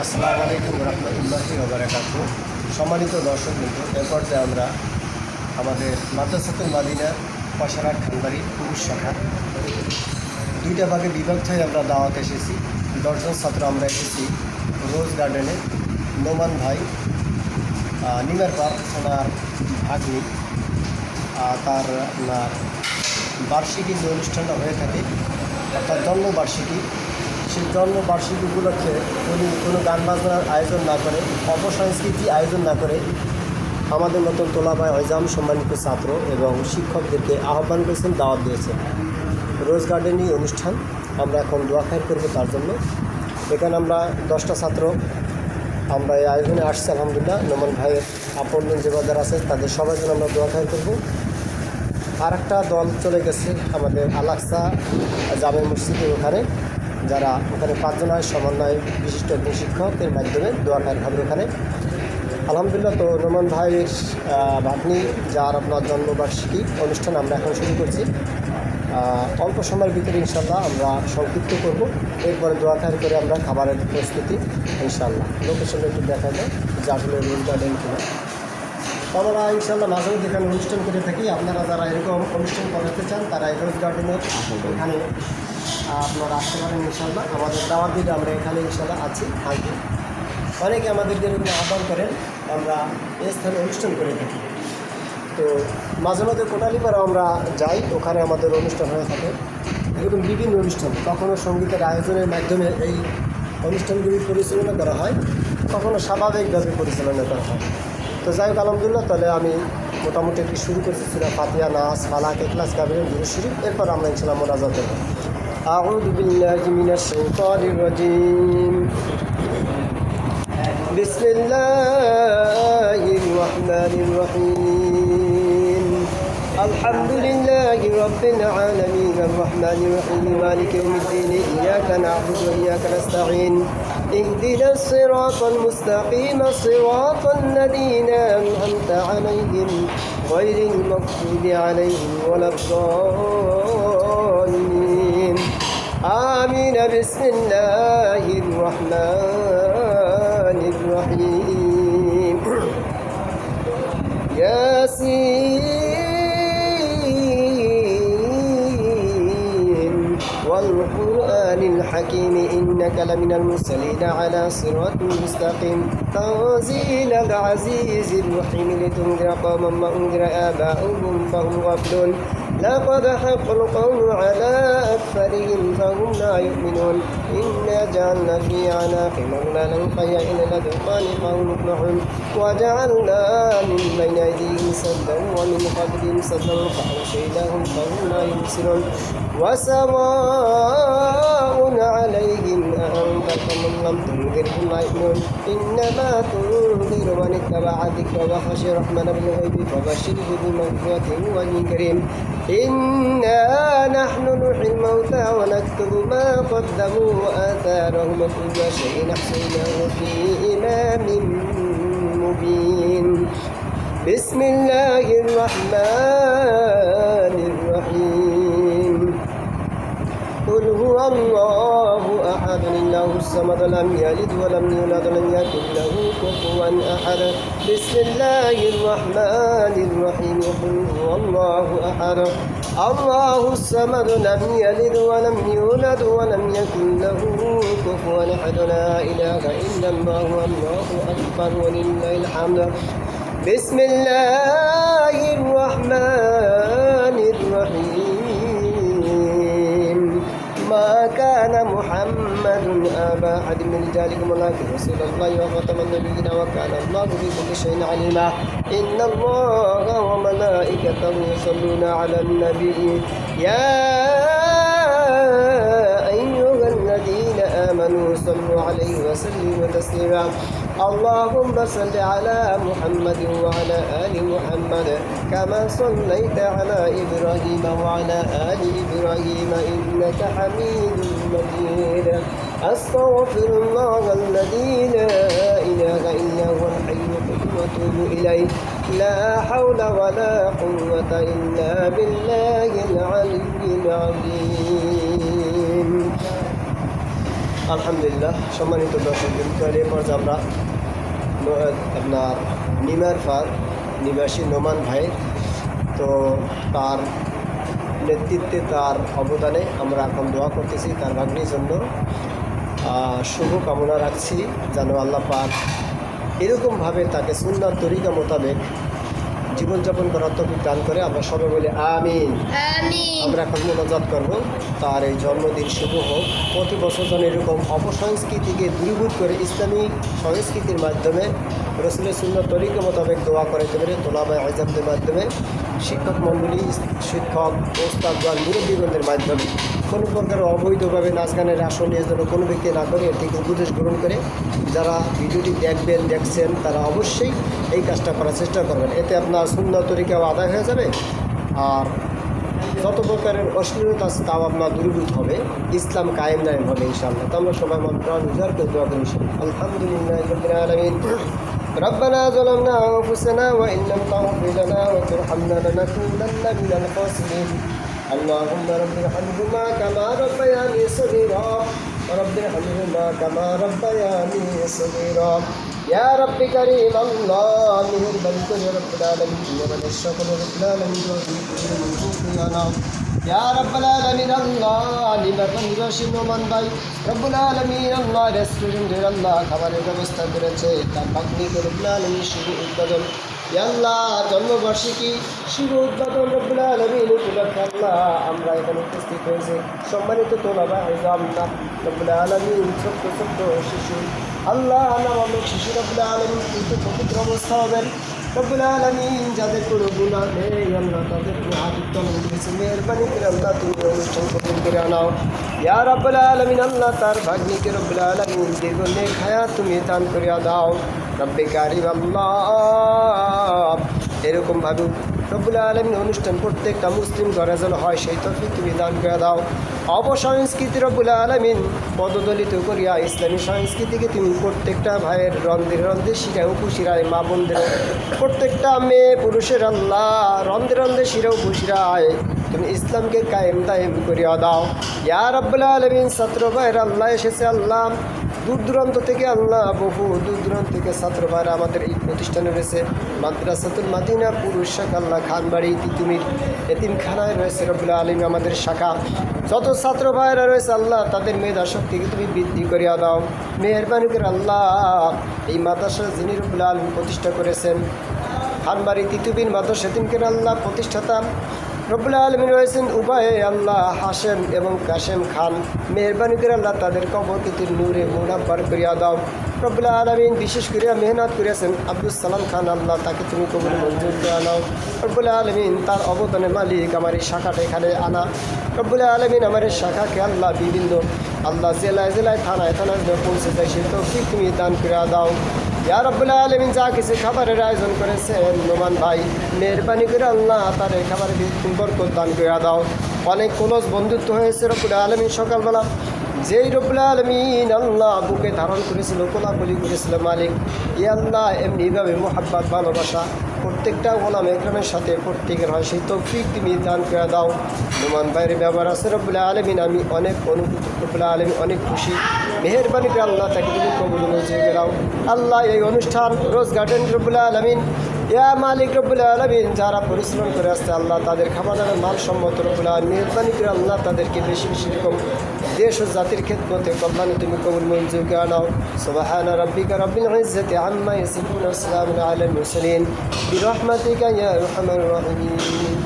আসসালামু আলাইকুম রহমতুল্লাহি ওয়া বারাকাতুহু। সম্মানিত দর্শকবৃন্দ, এরপর যে আমরা আমাদের মাদ্রাসাতুল মাদিনা পয়সারহাট খানবাড়ি পুরুষ শাখা দুইটা ভাগে বিভক্ত হয়ে আমরা দাওয়াত এসেছি। 10 জন ছাত্র আমরা এসেছি রোজ গার্ডেনে। নোমান ভাই নিমের পার ওনার ভাগ্নি তার আপনার বার্ষিকী যে অনুষ্ঠানটা হয়ে থাকে অর্থাৎ জন্মবার্ষিকী, সেই জন্মবার্ষিকী উপলক্ষে উনি কোনো গান বাজনার আয়োজন না করে, অপসংস্কৃতি আয়োজন না করে আমাদের নতুন তোলাবাই হয়জাম সম্মানিত ছাত্র এবং শিক্ষকদেরকে আহ্বান করেছেন, দাওয়াত দিয়েছেন। রোজ গার্ডেনই অনুষ্ঠান। আমরা এখন দোয়া খায়ের করবো তার জন্য। এখানে আমরা 10টা ছাত্র আমরা এই আয়োজনে আসছি। আলহামদুলিল্লাহ, নোমান ভাইয়ের আপনজন যে বাজার আছে তাদের সবার জন্য আমরা দোয়া খায়ের করবো। আর একটা দল চলে গেছে আমাদের আলাক্সা জামে মসজিদের ওখানে, যারা ওখানে 5 জন সমন্বয় বিশিষ্ট একজন শিক্ষকের মাধ্যমে দোয়া খায়ের হবে ওখানে। আলহামদুলিল্লাহ, তো নোমান ভাইয়ের ভাগ্নি যার আপনার জন্মবার্ষিকী অনুষ্ঠান আমরা এখন শুরু করছি। অল্প সময়ের ভিতরে ইনশাল্লাহ আমরা সংক্ষিপ্ত করব, এরপরে দোয়া খায়ের করে আমরা খাবারের প্রস্তুতি ইনশাল্লাহ। লোকেশনে একটু দেখা যায় যে আসলে রোজ গার্ডেন কিনা। আমরা ইনশাল্লাহ মাঝে মধ্যে এখানে অনুষ্ঠান করে থাকি। আপনারা যারা এরকম অনুষ্ঠান করাতে চান তারা এই রোজ গার্ডেনের এখানে আপনারা আসতে পারেন ইনশাল্লাহ। আমাদের দাওয়াত দিলে আমরা এখানে ইনশাল্লাহ আছি, থাকবো। অনেকে আমাদেরকে এরকম আহ্বান করেন, আমরা এই স্থানে অনুষ্ঠান করে থাকি। তো মাঝে মাঝে কোটালীপাড়া আমরা যাই, ওখানে আমাদের অনুষ্ঠান হয়ে থাকে। এরকম বিভিন্ন অনুষ্ঠান, কখনও সঙ্গীতের আয়োজনের মাধ্যমে এই অনুষ্ঠানগুলি পরিচালনা করা হয়, কখনও স্বাভাবিকভাবে পরিচালনা করা হয়। তো যাই হোক, আলহামদুলিল্লাহ, তাহলে আমি মোটামুটি একটু শুরু করছি সূরা ফাতিহা, নাস, ফালাক, ইখলাস, কাবির, দুরূদ শরীফ। এরপর আমরা ইনশাআল্লাহ মুনাজাত করব। আউযু বিল্লাহি মিনাশ শাইতানির রাজীম। বিসমিল্লাহির রহমানির রহিম। আলহামদুলিল্লাহি রাব্বিল আলামিন আর রহমানির রহিম মালিকি ইয়াউমিদ্দিন ইয়্যাকা না'বুদু ওয়া ইয়্যাকা নাস্তাঈন اهدنا الصراط المستقيم صراط الذين أنعمت عليهم غير المغضوب عليهم ولا الضالين آمين. بسم الله الرحمن الرحيم. ياسين والقرآن الحكيم إنك لمن المرسلين على صراط مستقيم تنزيل العزيز الرحيم لتنذر قوما ما أنذر آباؤهم فهم غافلون لقد حق القول على أكثرهم فهم لا يؤمنون إنا جعلنا في أعناقهم أغلالا فهي إلى الأذقان فهم مقمحون وجعلنا من بين أيديهم سدا ومن خلفهم سدا فأغشيناهم فهم لا يبصرون وسواء عليهم أأنذرتهم أم لم تنذرهم لا يؤمنون إنما تنذر من اتبع الذكر وخشي الرحمن بالغيب فبشره بمغفرة وأجر كريم. إنا نحن نحيي الموتى ونكتب ما قدموا وآثارهم وكل شيء أحصيناه في إمام مبين. بسم الله الرحمن الرحيم. قل هو الله أحد الله الصمد لم يلد ولم يولد ولم يكن له كفوا أحد. بسم الله الرحمن الرحيم. قل هو الله أحد الله الصمد لم يلد ولم يولد ولم يكن له كفوا أحد. لا إله إلا الله والله أكبر ولله الحمد. بسم الله الرحمن الرحيم. ما كان محمد أبا أحد من رجالكم ولكن رسول الله وخاتم النبيين وكان الله بكل شيء عليما. إن الله وملائكته يصلون على النبي يا أيها الذين آمنوا صلوا عليه وسلموا تسليما. اللهم صل على محمد وعلى آل محمد كما صليت على إبراهيم وعلى آل إبراهيم إنك حميد مجيد. أستغفر الله الذي لا إله إلا هو الحي القيوم وأتوب إليه. لا حول ولا قوة إلا بالله العلي العظيم. আলহামদুলিল্লাহ, সম্মানিত দর্শক এ পর্যায়ে আমরা আপনার নিমার ফার নিবাসী নোমান ভাই, তো তার নেতৃত্বে তার অবদানে আমরা এখন দোয়া করতেছি তার ভাগ্নির জন্য। শুভ কামনা রাখছি যেন আল্লাহ পাক এরকমভাবে তাকে সুন্নাত তরিকা মোতাবেক জীবনযাপন করার তৌফিক দান করে। আমরা সবাই বলি আমিন। আমরা এখন মোনাজাত করব, তার এই জন্মদিন শুভ হোক। প্রতি বছর যেন এরকম অপসংস্কৃতিকে দূরীভূত করে ইসলামী সংস্কৃতির মাধ্যমে রসুলের সুন্নাত তরিকা মোতাবেক দোয়া করাইতে পারে তোলাবায়ে আযমদের মাধ্যমে, শিক্ষক মণ্ডলী, শিক্ষক, ওস্তাদগণ, মুরব্বীগণদের মাধ্যমে কোনো প্রকার অবৈধভাবে নাচ গানের আসন নিয়ে যেন কোনো ব্যক্তি না করে এর থেকে উপদেশ গ্রহণ করে যারা ভিডিওটি দেখছেন তারা অবশ্যই এই কাজটা করার চেষ্টা করবেন। এতে আপনার সুন্নাত তরিকাও আদায় হয়ে যাবে, আর যত প্রকারের অশ্লীলতা আছে তাও আপনার দূরীভূত হবে, ইসলাম কায়েম দায়েম হবে ইনশাআল্লাহ। তো আমরা সবাই প্রাণ উজাড় করে দোয়া করি আলহামদুলিল্লাহ রাব্বিল আলামিন। ربنا ظلمنا أنفسنا وإن لم تغفر لنا وترحمنا لنكونن من الخاسرين اللهم رب ارحمهما كما ربياني صغيرا رب ارحمهما كما ربياني صغيرا يا رب كريم الله مهربان كن يا رب العالمين يا من الشكر رب العالمين يا رب العالمين الله নিবাসী নিবাসী নোমান ভাই রব্বুল আলামিন আল্লাহ রেস্টুরেন্টের আল্লাহ খাবারের ব্যবস্থা করেছে, তার ভাগ্নিকে রব্বুল আলামিন শুভ উদ্বোধন আল্লাহ জন্মবার্ষিকী শুভ উদ্বোধন রব্বুল আলামিন উপলক্ষে আল্লাহ আমরা এখানে উপস্থিত হয়েছে। সম্মানিত তোলাবায়ে আযম রব্বুল আলামিন ছোট্ট ছোট্ট শিশু আল্লাহ নামক শিশু রব্বুল আলামিন কিন্তু পবিত্র অবস্থা হবেন রব্বুল আলামিন, যাদের কোনো গুনাহ নেই আল্লাহ তাদের হাত উত্তোলন করেছে, মেহেরবানি করে আল্লাহ তুমি অনুষ্ঠান কবুল করে আনাও ইয়া রাব্বুল আলামিন। আল্লাহ তার ভাগ্নিকে রব্বুল আলামিন দীর্ঘ নেক হায়াত তুমি দান করে দাও রব্বে কারিম আল্লাহ। এরকমভাবে রব্বুল আলামিন অনুষ্ঠান প্রত্যেকটা মুসলিম ঘরে যেন হয় সেই তৌফিক তুমি দান করে দাও। অপসংস্কৃতি রব্বুল আলামিন পদদলিত করিয়া ইসলামী সংস্কৃতিকে তুমি প্রত্যেকটা ভাইয়ের রন্ধে রন্ধে শিরায় উপশিরায়, মা বোনদের প্রত্যেকটা মেয়ে পুরুষের আল্লাহ রন্ধে রন্ধে শিরা উপশিরায় তুমি ইসলামকে কায়েম দায়েম করিয়া দাও ইয়া রাব্বুল আলামিন। ছাত্র ভাইয়ের আল্লাহ এসেছে আল্লাহ দূর দূরান্ত থেকে আল্লাহ, বহু দূর দূরান্ত থেকে ছাত্র ভাইরা আমাদের এই প্রতিষ্ঠানে রয়েছে। মাদ্রাসাতুল মাদিনা পুরুষ শাখা আল্লাহ খানবাড়ি তিতুমির এতিমখানায় রয়েছে রব্বুল আলামিন আমাদের শাখা। যত ছাত্র ভাইরা রয়েছে আল্লাহ তাদের মেধা শক্তিকে তুমি বৃদ্ধি করিয়া দাও মেহেরবানি করে আল্লাহ। এই মাদ্রাসা যিনি রব্বুল আলামিন প্রতিষ্ঠা করেছেন খানবাড়ি তিতুমির মাদ্রাসা এতিমখানা আল্লাহ প্রতিষ্ঠাতা রব্বুল আলামিন রয়েছেন উভয়ে আল্লাহ হাশেম এবং কাশেম খান, মেহরবানি করে আল্লাহ তাদের কবরকে তুমি নূরে মুনাব্বার করিয়া দাও রব্বুল আলামিন। বিশেষ করে মেহনত করেছেন আব্দুল সালাম খান আল্লাহ তাকে তুমি কবুল মঞ্জুর করে নাও রব্বুল আলামিন। তার অবদানের মালিক আমার এই শাখাটা এখানে আনা রব্বুল আলামিন, আমার এই শাখাকে আল্লাহ বিভিন্ন আল্লাহ জেলায় জেলায় থানায় থানায় পৌঁছে যায় সে তৌফিক তুমি দান করে দাও ইয়া রাব্বুল আলামিন। যা কিছু খাবারের আয়োজন করেছেন নোমান ভাই মেহরবানি করে আল্লাহ তার এই খাবারের বরকত দান করে দাও। অনেক ক্লোজ বন্ধুত্ব হয়েছে রব্বুল আলামিন সকালবেলা, যেই রব্বুল আলামিন আল্লাহ বুকে ধারণ করেছিল কোলাকুলি করেছিল মালিক ই আল্লাহ এমনিভাবে মোহাব্বত ভালোবাসা প্রত্যেকটা গোলাম একরামের সাথে প্রত্যেকের হয় সেই তৌফিক তুমি দান করে দাও। নোমান ভাইয়ের ব্যবহার আছে রব্বুল আলামিন আমি অনেক অনুভূত রব্বুল আলামিন অনেক খুশি, মেহেরবানি করে আল্লাহ তাকে তুমি কবুল মঞ্জুর করে দাও আল্লাহ। এই অনুষ্ঠান রোজ গার্ডেন রব্বুল আলামিন ইয়া মালিক রব্বুল আলামিন যারা পরিশ্রম করে আসছে আল্লাহ তাদের খাবার দাবার মানসম্মত রব্বুল আলামিন মেহেরবানি করে আল্লাহ তাদেরকে বেশি বেশি রকম দেশ ও জাতির খেদমতে কল্যাণে তুমি কবুল মঞ্জুর করে নাও। সুবহানা রাব্বিকা রাব্বিল ইজ্জাতি আম্মা ইয়াসিফুন ওয়া সালামুন আলাল মুরসালিন বিরহমাতিকা ইয়া আরহামার রাহিমিন।